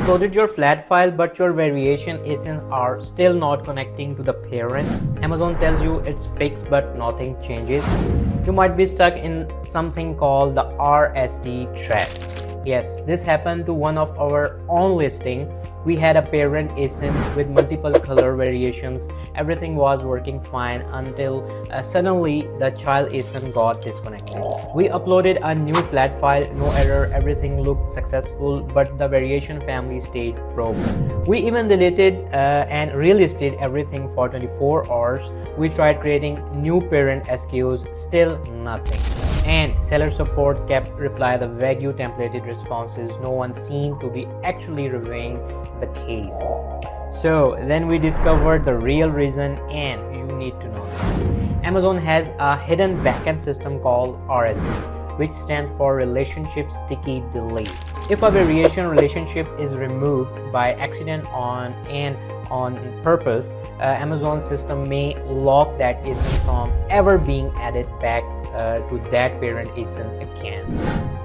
uploaded your flat file but your variation ASINs are still not connecting to the parent. Amazon tells you it's fixed but nothing changes. You might be stuck in something called the RSD trap. Yes, this happened to one of our own listing. We had a parent ASIN with multiple color variations. Everything was working fine until suddenly the child ASIN got disconnected. We uploaded a new flat file, no error, everything looked successful, but the variation family stayed broke. We even deleted and relisted everything for 24 hours. We tried creating new parent SKUs, still nothing. And seller support kept replying the vague templated responses. No one seemed to be actually reviewing the case. So then we discovered the real reason, and you need to know this. Amazon has a hidden backend system called RSD, which stands for Relationship Sticky Delete. If a variation relationship is removed by accident on purpose, Amazon system may lock that ASIN from ever being added back to that parent ASIN again.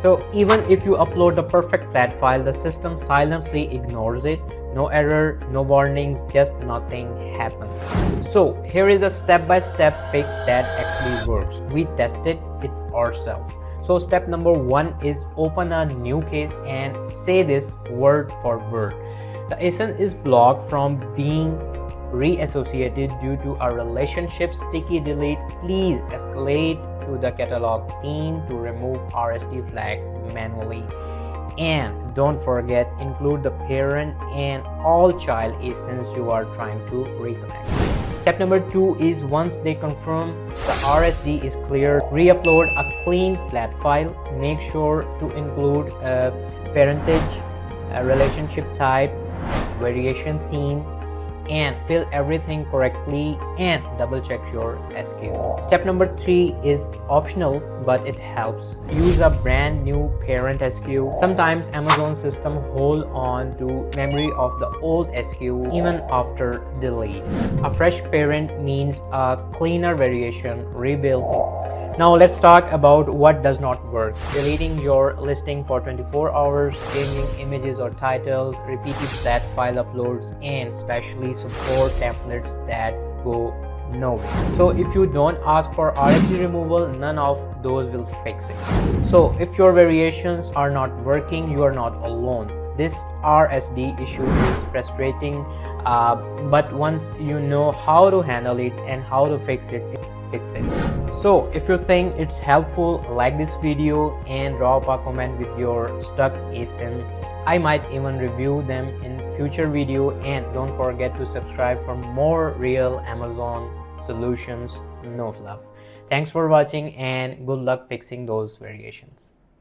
So even if you upload the perfect flat file, the system silently ignores it. No error, no warnings, just nothing happens. So here is a step-by-step fix that actually works. We tested it ourselves. So step number 1 is open a new case and say this word for word. The ASIN is blocked from being reassociated due to a relationship sticky delete. Please escalate to the catalog team to remove RSD flag manually. And don't forget, include the parent and all child ASINs you are trying to reconnect. Step number 2 is once they confirm the RSD is clear, re-upload a clean flat file. Make sure to include parentage, relationship type, variation theme, and fill everything correctly and double check your SKU. Step number 3 is optional, but it helps. Use a brand new parent SKU. Sometimes Amazon system hold on to memory of the old SKU even after delete. A fresh parent means a cleaner variation rebuild. Now let's talk about what does not work. Deleting your listing for 24 hours, changing images or titles, repeated flat file uploads, and especially support templates that go nowhere. So if you don't ask for RSD removal, none of those will fix it. So if your variations are not working, you are not alone. This RSD issue is frustrating, but once you know how to handle it and how to fix it, fix it. So if you think it's helpful, like this video and drop a comment with your stuck ASIN. I might even review them in future video, and don't forget to subscribe for more real Amazon solutions, no fluff. Thanks for watching and good luck fixing those variations.